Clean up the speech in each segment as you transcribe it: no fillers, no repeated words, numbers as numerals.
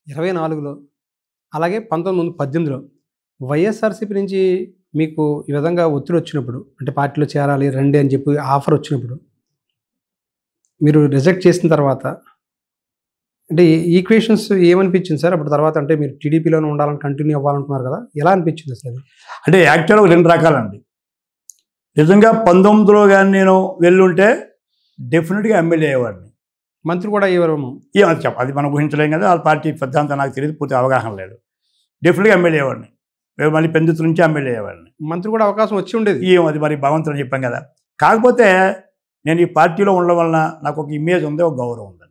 24లో అలాగే 1918లో వైఎస్ఆర్‌సీపీ నుంచి మీకు ఈ విధంగా ఒత్తిడొచ్చినప్పుడు, అంటే పార్టీలో చేరాలి రండి అని చెప్పి ఆఫరొచ్చినప్పుడు, మీరు రిజెక్ట్ చేసిన తర్వాత అంటే ఈక్వేషన్స్ ఏమనిపించింది సార్? అప్పుడు తర్వాత అంటే మీరు టీడీపీలోనే ఉండాలని కంటిన్యూ అవ్వాలనుకున్నారు కదా! ఎలా అనిపించింది అసలది? అంటే యాక్చువల్‌గా 2 రకాలండి. నిజంగా 19లో గాని నేను వెళ్ళుంటే డెఫినిట్‌గా ఎమ్మెల్యే అయ్యేవాడిని. మంత్రి కూడా అయ్యేవారేమో. అది మనం ఊహించలేం కదా! ఆ పార్టీ సిద్ధాంతం నాకు తెలీదు. పూర్తి అవగాహన లేదు. డెఫినిట్‌గా ఎమ్మెల్యే అయ్యేవాడిని. మళ్ళీ పెందుర్తి నుంచి ఎమ్మెల్యే అయ్యేవాడిని. మంత్రి కూడా అవకాశం వచ్చి ఉండేది. అది మరి భగవంతుడు చెప్పాం కదా! కాకపోతే నేను ఈ పార్టీలో ఉండడం వలన నాకు ఒక ఇమేజ్ ఉంది, ఒక గౌరవం ఉందండి.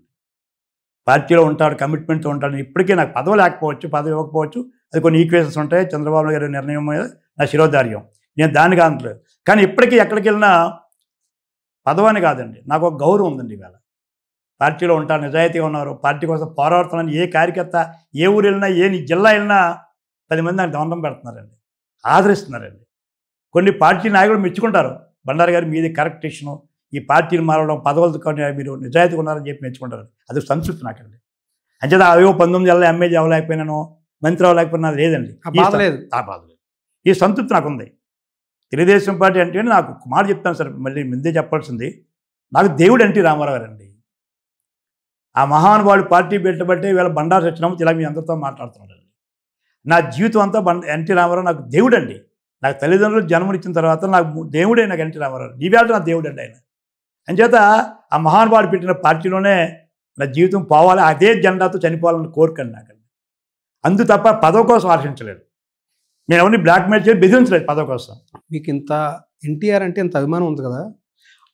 పార్టీలో ఉంటాడు, కమిట్మెంట్‌తో ఉంటాడు. ఇప్పటికీ నాకు పదవి లేకపోవచ్చు, పదవి ఇవ్వకపోవచ్చు. అది కొన్ని ఈక్వేషన్స్ ఉంటాయి. చంద్రబాబు గారి నిర్ణయం మీద నా శిరోధార్యం. నేను దాన్ని కానట్లేదు. కానీ ఇప్పటికీ ఎక్కడికెళ్ళినా పదవని కాదండి, నాకు ఒక గౌరవం ఉందండి. ఈవేళ పార్టీలో ఉంటాను, నిజాయితీగా ఉన్నారు, పార్టీ కోసం పోరాడుతున్నాను. ఏ కార్యకర్త ఏ ఊరు వెళ్ళినా, ఏ జిల్లా వెళ్ళినా 10 మంది నాకు దండం పెడుతున్నారండి, ఆదరిస్తున్నారండి. కొన్ని పార్టీ నాయకులు మెచ్చుకుంటారు, బండారు గారు మీది కరెక్ట్ డిసిషను, ఈ పార్టీని మారడం, పదవులతో కానీ మీరు నిజాయితీగా ఉన్నారని చెప్పి మెచ్చుకుంటారు. అది సంతృప్తి నాకండి. అంచేత అయ్యో 19 ఏళ్ళ ఎమ్మెల్యే అవ్వలేకపోయినాను, మంత్రి అవ్వలేకపోయినా లేదండి. ఆ బాధ లేదు. ఈ సంతృప్తి నాకుంది. తెలుగుదేశం పార్టీ అంటే నాకు ఒక మాట చెప్తాను సార్, మళ్ళీ ముందే చెప్పాల్సింది, నాకు దేవుడు ఎన్టీ రామారావు గారండి. ఆ మహానుభావుడు పార్టీ పెట్టబట్టే ఇవాళ బండారు సత్యనారాయణ ఇలా మీ అందరితో మాట్లాడుతున్నాడండి. నా జీవితం అంతా ఎన్టీ రామారావు నాకు దేవుడండి. నాకు తల్లిదండ్రులు జన్మనిచ్చిన తర్వాత నాకు దేవుడే, నాకు ఎన్టీ రామారావు ఈవేళ నా దేవుడు అండి ఆయన. అంచేత ఆ మహానుభావుడు పెట్టిన పార్టీలోనే నా జీవితం పోవాలి, అదే జెండాతో చనిపోవాలని కోరికండి నాకండి. అందు తప్ప పదవి కోసం ఆశించలేదు. నేను ఎవరిని బ్లాక్మెయిల్ చేసి బెదిరించలేదు పదవి కోసం. మీకు ఇంత ఎన్టీఆర్ అంటే ఇంత అభిమానం ఉంది కదా!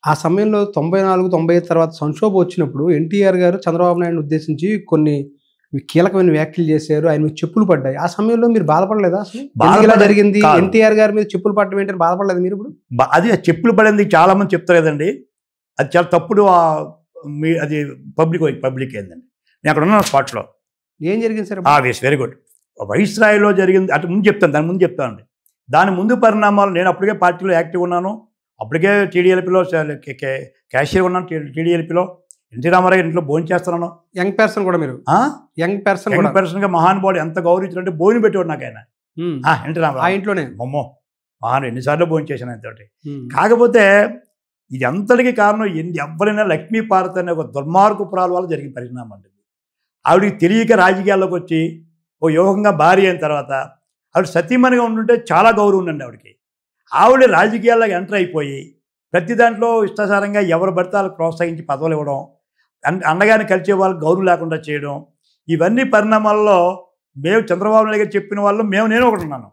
ఆ సమయంలో 94, 95 తర్వాత సంక్షోభం వచ్చినప్పుడు ఎన్టీఆర్ గారు చంద్రబాబు నాయుడుని ఉద్దేశించి కొన్ని కీలకమైన వ్యాఖ్యలు చేశారు. ఆయన మీద చెప్పులు పడ్డాయి. ఆ సమయంలో మీరు బాధపడలేదా అసలు? ఇలా జరిగింది, ఎన్టీఆర్ గారి మీద చెప్పులు పడడం ఏంటని బాధపడలేదు మీరు ఇప్పుడు? అది చెప్పులు పడింది చాలా మంది చెప్తారు కదండి, అది చాలా తప్పుడు. అది పబ్లిక్ అయిందండి. నేను అక్కడ ఉన్నాను స్పాట్లో. ఏం జరిగింది సార్? Very good. వైస్రాయ్లో జరిగింది అంటే ముందు చెప్తాను, దాని ముందు చెప్తానండి. దాని ముందు పరిణామాలు, నేను అప్పటికే పార్టీలో యాక్టివ్ ఉన్నాను, అప్పటికే టీడీఎల్పీలో క్యాషియర్ ఉన్నాను, టీడీఎల్పీలో ఎన్టీ రామారావు గారి ఇంట్లో భోజనం చేస్తున్నాను. యంగ్ పర్సన్ కూడా మీరు? యంగ్ పర్సన్గా మహానుభావుడు ఎంత గౌరవించారంటే భోజనం పెట్టేవాడు నాకు ఆయన. ఎన్టీ రామారావు ఆ ఇంట్లోనే అమ్మో మహాను ఎన్నిసార్లు భోజనం చేశాను ఆయనతోటి. కాకపోతే ఇది అంతటికి కారణం ఎవరైనా లక్ష్మీపార్వతి అనే ఒక దుర్మార్గపురాల వల్ల జరిగిన పరిణామం అండి. ఆవిడికి తెలియక రాజకీయాల్లోకి వచ్చి ఓ యోగంగా భార్య అయిన తర్వాత ఆవిడ సతీమణిగా ఉంటుంటే చాలా గౌరవం ఉందండి ఆవిడకి. ఆవిడ రాజకీయాల్లోకి ఎంటర్ అయిపోయి ప్రతి దాంట్లో ఇష్టాసారంగా ఎవరు పడితే వాళ్ళకి ప్రోత్సహించి పదవులు ఇవ్వడం, అన్నగారిని కలిసే వాళ్ళకి గౌరవం లేకుండా చేయడం, ఇవన్నీ పరిణామాల్లో మేము చంద్రబాబు నాయుడు గారు చెప్పిన వాళ్ళు నేను ఒకటి ఉన్నాను.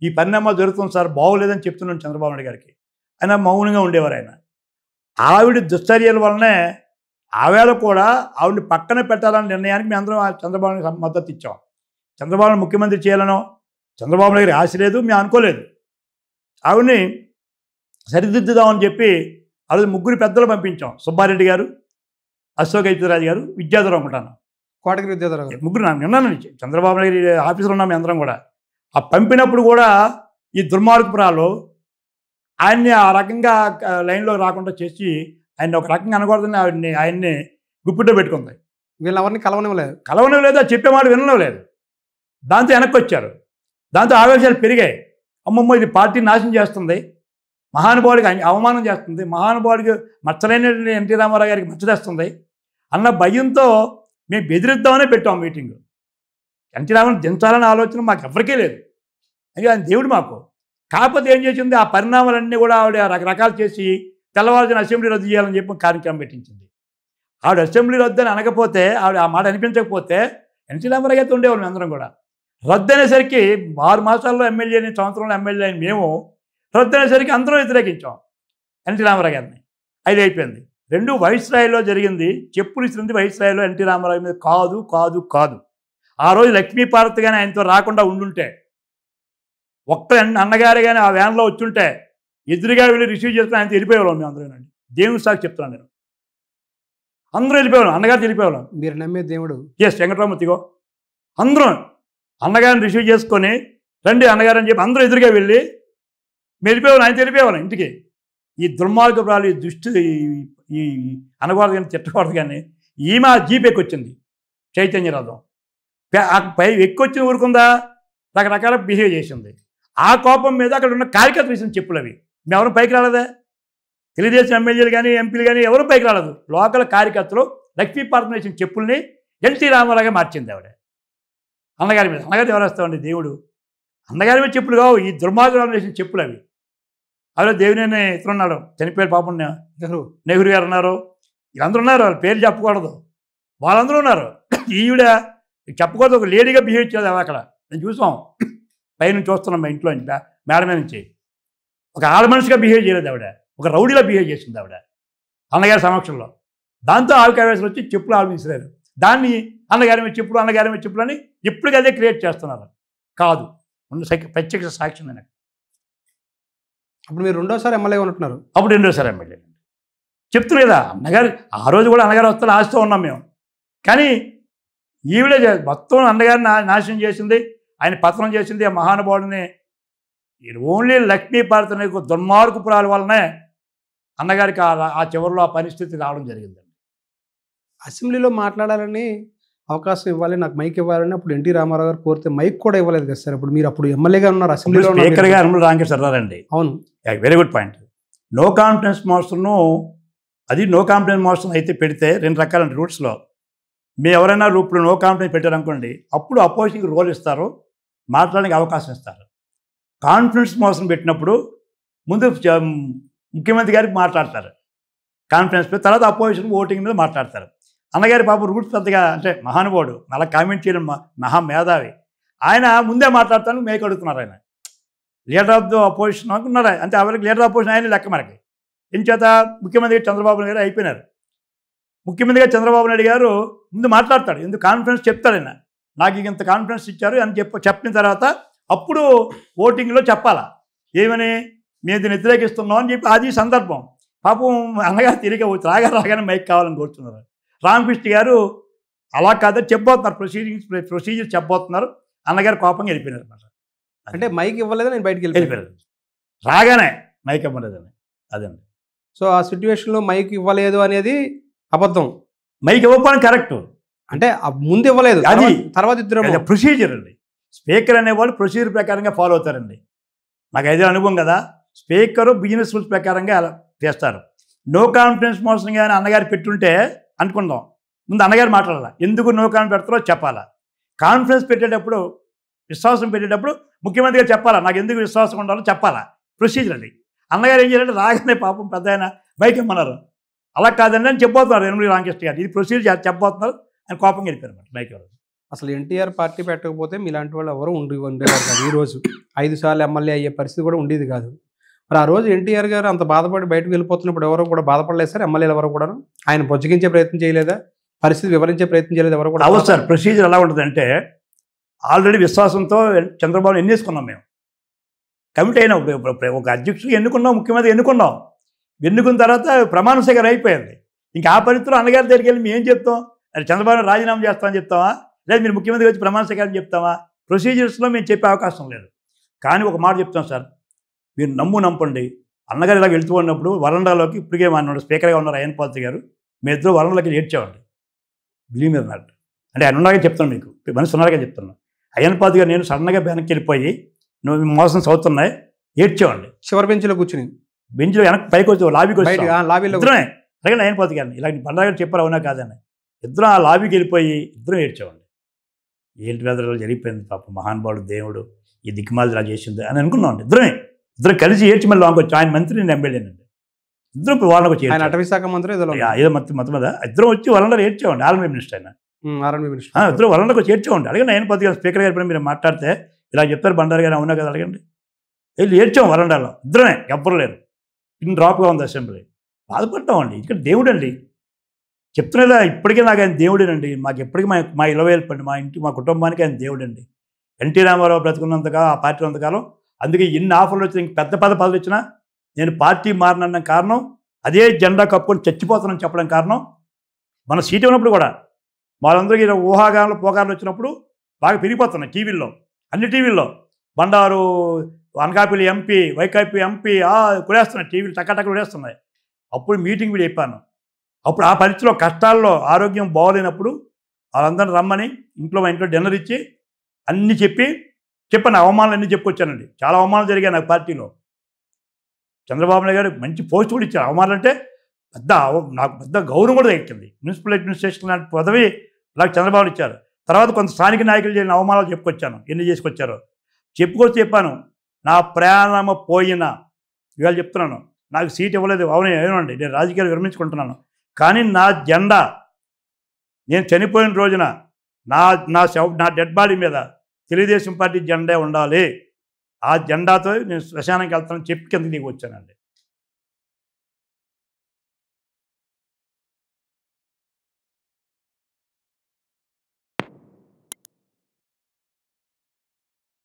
ఈ పరిణామాలు జరుగుతుంది సార్, బాగోలేదని చెప్తున్నాను చంద్రబాబు నాయుడు గారికి. ఆయన మౌనంగా ఉండేవారు. ఆయన ఆవిడ దుశ్చర్యల వల్లనే ఆవేళ కూడా ఆవిడని పక్కన పెట్టాలనే నిర్ణయానికి మేము అందరం చంద్రబాబు నాయుడు మద్దతు ఇచ్చాం. చంద్రబాబు ముఖ్యమంత్రి చేయాలనో చంద్రబాబు నాయుడు ఆశ లేదు, మేము అనుకోలేదు. ఆవిడని సరిదిద్దుదామని చెప్పి ఆ రోజు 3 పెద్దలు పంపించాం. సుబ్బారెడ్డి గారు, అశోక్ గజపతిరాజు గారు, విద్యాధర్ అనుకుంటాను, కోటగిరి విద్యాధర్ గారు, 3 నాకు నిన్నాను. చంద్రబాబు నాయుడు ఆఫీసులో ఉన్నాం అందరం కూడా. ఆ పంపినప్పుడు కూడా ఈ దుర్మార్గపురాలు ఆయన్ని ఆ రకంగా లైన్లో రాకుండా చేసి ఆయన ఒక రకంగా అనకూడదని ఆయన్ని గుప్పిట్లో పెట్టుకుంది. వీళ్ళెవరిని కలవనివ్వలేదు, అది చెప్పే మాట వినలేదు. దాంతో వెనక్కి వచ్చారు. దాంతో ఆవేశాలు పెరిగాయి. అమ్మమ్మ ఇది పార్టీ నాశనం చేస్తుంది, మహానుభావుడికి అవమానం చేస్తుంది, మహానుభావుడికి మచ్చలేని ఎన్టీ రామారావు గారికి మచ్చదేస్తుంది అన్న భయంతో మేము బెదిరిద్దామనే పెట్టాం మీటింగ్. ఎన్టీ రామారావు దించాలనే ఆలోచన మాకు ఎవరికీ లేదు. అది ఆయన దేవుడు మాకు. కాకపోతే ఏం చేసింది, ఆ పరిణామాలన్నీ కూడా ఆవిడ రకరకాలు చేసి తెల్లవారుజామున అసెంబ్లీ రద్దు చేయాలని చెప్పి కార్యక్రమం పెట్టించింది. ఆవిడ అసెంబ్లీ రద్దు అని అనకపోతే, ఆవిడ ఆ మాట అనిపించకపోతే ఎన్టీ రామారావు గారితో ఉండేవాళ్ళం అందరం కూడా. రద్దు అనేసరికి 6 మాసాల్లో ఎమ్మెల్యేని, సంవత్సరంలో ఎమ్మెల్యే అని మేము రద్దు అనేసరికి అందరం వ్యతిరేకించాం ఎన్టీ రామారావు గారిని. అది అయిపోయింది. 2 వైస్రాయ్లో జరిగింది. చెప్పులు ఇస్తుంది వైస్రాయ్లో ఎన్టీ రామారావు మీద కాదు. ఆ రోజు లక్ష్మీపార్వతి కానీ ఆయనతో రాకుండా ఉండుంటే, ఒక్క అన్నగారు కానీ ఆ వ్యాన్లో వచ్చుంటే ఎదురుగా వెళ్ళి రిసీవ్ చేసుకుని ఆయనతో వెళ్ళిపోయేవాళ్ళం మేము అందరం. దేవుని సాక్షి చెప్తున్నాను నేను. అందరూ వెళ్ళిపోయేవాళ్ళం, అన్నగారు వెళ్ళిపోయేవాళ్ళం. మీరు నమ్మే దేవుడు వెంకటరామూర్తిగో అందరం అన్నగారిని రిసీవ్ చేసుకొని రండి అన్నగారు అని చెప్పి అందరూ ఎదురుగా వెళ్ళి వెళ్ళిపోయేవాళ్ళం, ఆయన వెళ్ళిపోయేవాళ్ళం ఇంటికి. ఈ దుర్మార్గపురాలు, ఈ దుష్టి, ఈ అనకూడదు కానీ తిట్టకూడదు కానీ ఈమె జీపేకి వచ్చింది చైతన్య రథం. పై ఎక్కొచ్చిన ఊరుకుందా, రకరకాల బిహేవ్ చేసింది. ఆ కోపం మీద అక్కడ ఉన్న కార్యకర్తలు వేసిన చెప్పులు అవి. మేమెవరూ పైకి రాలేదా? తెలుగుదేశం ఎమ్మెల్యేలు కానీ ఎంపీలు కానీ ఎవరూ పైకి రాలేదు. లోకల్ కార్యకర్తలు లక్ష్మీపార్వతి వేసిన చెప్పుల్ని ఎన్టీ రామారావుగా మార్చింది ఆవిడ. అన్నగారి మీద. అన్నగారిని ఎవరు వేస్తామండి? దేవుడు. అన్నగారి మీద చెప్పులు కావు, ఈ దుర్మార్గులు వేసిన చెప్పులు అవి. అదే దేవినేని ఇతరున్నాడు, చనిపోయారు పాపం, నెహ్రూ గారు ఉన్నారు, వీళ్ళందరూ ఉన్నారు. వాళ్ళ పేరు చెప్పకూడదు, వాళ్ళందరూ ఉన్నారు. ఈవిడ చెప్పకూడదు, ఒక లేడీగా బిహేవ్ చేయదు అక్కడ. నేను చూసాం, పైన చూస్తున్నాం మా ఇంట్లో మేడ మీద నుంచి. ఒక ఆడ మనిషిగా బిహేవ్ చేయలేదు ఆవిడ, ఒక రౌడీలా బిహేవ్ చేసింది ఆవిడ అన్నగారి సమక్షంలో. దాంతో ఆవికావేశం వచ్చి చెప్పులు ఆవిడ విసిరారు. దాన్ని అన్నగారి మీద చెప్పులు, అన్నగారి మీద చెప్పులు అని ఇప్పటికీ అదే క్రియేట్ చేస్తున్నారు. కాదు, ప్రత్యక్ష సాక్ష్యం నేను. అప్పుడు మీరు రెండోసారి ఎమ్మెల్యే ఉంటున్నారు. అప్పుడు రెండోసారి ఎమ్మెల్యే చెప్తున్నా కదా. అన్నగారు ఆ రోజు కూడా అన్నగారు వస్తాను ఆశతో ఉన్నాం మేము. కానీ ఈవిడే మొత్తం అన్నగారిని నాశనం చేసింది, ఆయన పతనం చేసింది. ఆ మహానుభావుడిని ఓన్లీ లక్ష్మీపార్వతి అనే దుర్మార్గుపురాల వల్లనే అన్నగారికి ఆ చివరిలో ఆ పరిస్థితి రావడం జరిగిందండి. అసెంబ్లీలో మాట్లాడాలని అవకాశం ఇవ్వాలి, నాకు మైక్ ఇవ్వాలని అప్పుడు ఎన్టీ రామారావు గారు కోరితే మైక్ కూడా ఇవ్వలేదు కదా సార్. అప్పుడు మీరు అప్పుడు ఎమ్మెల్యేగా ఉన్నారు, అసెంబ్లీలో స్పీకర్గా యనమల రామకృష్ణరావు అండి. అవును, very good point. No confidence మోషన్ను, అది నో కాన్ఫిడెన్స్ మోషన్ అయితే పెడితే రెండు రకాల రూట్స్లో. మీరు ఎవరైనా ఇప్పుడు నో కాన్ఫిడెన్స్ పెట్టారనుకోండి, అప్పుడు అపోజిషన్కి రోల్ ఇస్తారు, మాట్లాడడానికి అవకాశం ఇస్తారు. కాన్ఫిడెన్స్ మోషన్ పెట్టినప్పుడు ముందు ముఖ్యమంత్రి గారికి మాట్లాడతారు కాన్ఫిడెన్స్ మీద, తర్వాత అపోజిషన్ ఓటింగ్ మీద మాట్లాడతారు. అన్నగారి పాపం రూట్స్ పెద్దగా, అంటే మహానుభావుడు, అలా కామెంట్ చేయడం మహా మేధావి, ఆయన ముందే మాట్లాడతాను మేకు అడుగుతున్నారు. ఆయన లీడర్ ఆఫ్ ద అపోజిషన్ అనుకున్నారు, అంటే ఎవరికి లీడర్ ఆఫ్ అపోజిషన్ ఆయన లెక్క మనకి. ఎంచేత ముఖ్యమంత్రి చంద్రబాబు నాయుడు గారు అయిపోయినారు. ముఖ్యమంత్రిగా చంద్రబాబు నాయుడు గారు ముందు మాట్లాడతాడు, ఎందుకు కాన్ఫిడెన్స్ చెప్తాడు ఆయన, నాకు ఇంత కాన్ఫిడెన్స్ ఇచ్చారు అని చెప్పిన తర్వాత అప్పుడు ఓటింగ్లో చెప్పాలా ఏమని, మేము దీన్ని వ్యతిరేకిస్తున్నాం అని చెప్పి. అది సందర్భం. పాపం అన్నగారు తిరిగి రాగానే మైక్ కావాలని కోరుతున్నారు. రామకృష్ణ గారు అలా కాదని చెప్పబోతున్నారు, ప్రొసీజర్ చెప్పబోతున్నారు. అన్నగారు కోపంగా వెళ్ళిపోయినారు అన్నమాట. అంటే మైక్ ఇవ్వలేదు, నేను బయటికి వెళ్ళిపోయారు. రాగానే మైక్ ఇవ్వలేదని అదండి. సో ఆ సిచ్యువేషన్లో మైక్ ఇవ్వలేదు అనేది అబద్ధం. మైక్ ఇవ్వకపోవడం కరెక్ట్. అంటే ముందు ఇవ్వలేదు, అది తర్వాత ఇద్దరు ప్రొసీజర్ అండి. స్పీకర్ అనేవాళ్ళు ప్రొసీజర్ ప్రకారంగా ఫాలో అవుతారండి. నాకు ఐదే అనుభవం కదా. స్పీకరు బిజినెస్ రూల్స్ ప్రకారంగా అలా చేస్తారు. నో కాన్ఫిడెన్స్ మోషన్ కానీ అన్నగారు పెట్టుంటే అనుకుందాం, ముందు అన్నగారు మాట్లాడాలా, ఎందుకు నో కాన్ఫిడెన్స్ పెడతారో చెప్పాలా. కాన్ఫిడెన్స్ పెట్టేటప్పుడు, విశ్వాసం పెట్టేటప్పుడు ముఖ్యమంత్రి గారు చెప్పాలా, నాకు ఎందుకు విశ్వాసం ఉండాలో చెప్పాలా. ప్రొసీజర్ అది. అన్నగారు ఏం చేయాలంటే రాగానే పాపం పెద్ద ఆయన బైక్ ఇమ్మన్నారు. అలా కాదండి అని చెప్పబోతున్నారు యనమల రామకృష్ణ గారు. ఇది ప్రొసీజర్ చెప్పబోతున్నారు. ఆయన కోపంగా వెళ్ళిపోయారు బైక్ ఎవరు. అసలు ఎన్టీఆర్ పార్టీ పెట్టకపోతే మీలాంటి వాళ్ళు ఎవరు ఉండేవారు కాదు. ఈరోజు 5 సార్లు ఎమ్మెల్యే అయ్యే పరిస్థితి కూడా ఉండేది కాదు. మరి ఆ రోజు ఎన్టీఆర్ గారు అంత బాధపడి బయటకు వెళ్ళిపోతున్నప్పుడు ఎవరు కూడా బాధపడలేదు సార్, ఎమ్మెల్యేలు ఎవరు కూడా ఆయన బొజ్జగించే ప్రయత్నం చేయలేదా, పరిస్థితి వివరించే ప్రయత్నం చేయలేదు ఎవరు కూడా? అవు సార్, ప్రొసీజర్ ఎలా ఉంటుందంటే, ఆల్రెడీ విశ్వాసంతో చంద్రబాబు ఎన్నేసుకున్నాం మేము. కమిటీ అయినా ఒక అధ్యక్షుడు ఎన్నుకున్నాం, ముఖ్యమంత్రి ఎన్నుకున్నాం. ఎన్నుకున్న తర్వాత ప్రమాణ స్వీకారం అయిపోయింది. ఇంకా ఆ పరిస్థితిలో అన్నగారి దగ్గరికి వెళ్ళి మేము ఏం చెప్తాం, అది చంద్రబాబు రాజీనామా చేస్తామని చెప్తామా, లేదు మీరు ముఖ్యమంత్రి వచ్చి ప్రమాణ స్వీకారం చెప్తామా? ప్రొసీజర్స్లో మేము చెప్పే అవకాశం లేదు. కానీ ఒక మాట చెప్తాం సార్, మీరు నమ్మండి, అన్నగారు ఇలా వెళ్తూ ఉన్నప్పుడు వరండాలోకి ఇప్పటికే అన్నాడు, స్పీకర్గా ఉన్నారు అయ్యన్పాత్రి గారు, మీ ఇద్దరు వరండాలోకి ఏడ్చామండి. బిలీవ్ మీద అన్నట్టు, అంటే ఆయన ఉన్నాగా చెప్తాను, మీకు మనసు ఉన్నాగా చెప్తున్నాను. అయ్యన్పాత్రి గారు నేను సడన్గా వెనక్కి వెళ్ళిపోయి నువ్వు మోసం చదువుతున్నాయి ఏడ్చామండి. చివరి బెంచ్లో కూర్చుని, బెంచ్లో వెనక్కి పైకి వచ్చి లాబీకి వచ్చి లాబీలో ఇద్దరే అలాగే అయ్యన్పాత్రి గారిని ఇలా బండారు గారు చెప్పారు అవునా కాదని, ఇద్దరం ఆ లాబీకి వెళ్ళిపోయి ఇద్దరం ఏడ్చామండి. ఏంటి వేదలు జరిగిపోయింది, పాప మహానుభావుడు దేవుడు ఈ దిక్కుమాలి ఇలా చేసింది అని అనుకున్నామండి. ఇద్దరం కలిసి ఏడ్చి మళ్ళీ లోకి వచ్చి, ఆయన మంత్రి నేను ఎమ్మెల్యేనండి. ఇద్దరం వాళ్ళకి వచ్చి, ఆయన అటవీ శాఖ మంత్రి ఏదో మొత్తం మీద ఇద్దరం వచ్చి వరండాలో ఏడ్చామండి. ఆర్మీ మినిస్టర్ ఆయన, ఇద్దరు వరండాకి వచ్చి ఏడ్చామండి. అడిగిన అయ్యన్పాత్రి గారు స్పీకర్ గారి మీరు మాట్లాడితే ఇలా చెప్తారు బండారు గారు అవునా కదా అడగండి. వెళ్ళి ఏడ్చాం వరండాలో ఇద్దరమే, ఎవ్వరు లేరు. ఇన్ని డ్రాప్గా ఉంది అసెంబ్లీ. బాధపడ్డామండి. ఇక్కడ దేవుడు అండి చెప్తున్నదా, ఇప్పటికీ నాకు ఆయన దేవుడేనండి. మాకు ఎప్పటికీ మా ఇలవేల్పండి, మా ఇంటి మా కుటుంబానికి ఆయన దేవుడండి. ఎన్టీ రామారావు బ్రతుకున్నంతగా ఆ పార్టీ ఉన్నంతకాలం. అందుకే ఎన్ని ఆఫర్లు వచ్చినా, ఇంక పెద్ద పదవులు వచ్చినా నేను పార్టీ మారినన్న కారణం, అదే జెండా కప్పుకొని చచ్చిపోతానని చెప్పడం కారణం. మన సీట్ ఉన్నప్పుడు కూడా వాళ్ళందరికీ ఊహాగానాలు పోగాలు వచ్చినప్పుడు బాగా పెరిగిపోతున్నాయి టీవీల్లో, అన్ని టీవీల్లో. బండారు అనకాపల్లి ఎంపీ, వైకాపీ ఎంపీ కొడేస్తున్నాయి, టీవీలు టక్కటక్క కొడేస్తున్నాయి. అప్పుడు మీటింగ్ కూడా చెప్పాను. అప్పుడు ఆ పరిస్థితిలో కష్టాల్లో ఆరోగ్యం బాగోలేనప్పుడు వాళ్ళందరిని రమ్మని మా ఇంట్లో డిన్నర్ ఇచ్చి అన్నీ చెప్పాను, అవమానాలు అన్నీ చెప్పుకొచ్చానండి. చాలా అవమానాలు జరిగాయి నాకు పార్టీలో. చంద్రబాబు నాయుడు గారు మంచి పోస్ట్ కూడా ఇచ్చారు. అవమానాలు అంటే నాకు పెద్ద గౌరవం కూడా దక్కింది. మున్సిపల్ అడ్మినిస్ట్రేషన్ లాంటి పదవి నాకు చంద్రబాబు ఇచ్చారు. తర్వాత కొంత స్థానిక నాయకులు చేసిన అవమానాలు చెప్పుకొచ్చాను, ఎన్ని చేసుకొచ్చారో చెప్పాను. నా ప్రయాణం పోయిన ఇవాళ చెప్తున్నాను, నాకు సీట్ ఇవ్వలేదు, ఏమండి నేను రాజకీయాలు విరమించుకుంటున్నాను. కానీ నా జెండా నేను చనిపోయిన రోజున నా డెడ్ బాడీ మీద తెలుగుదేశం పార్టీ జెండా ఉండాలి. ఆ జెండాతో నేను శ్మశానానికి వెళ్తానని చెప్పి కిందకి దిగి వచ్చానండి.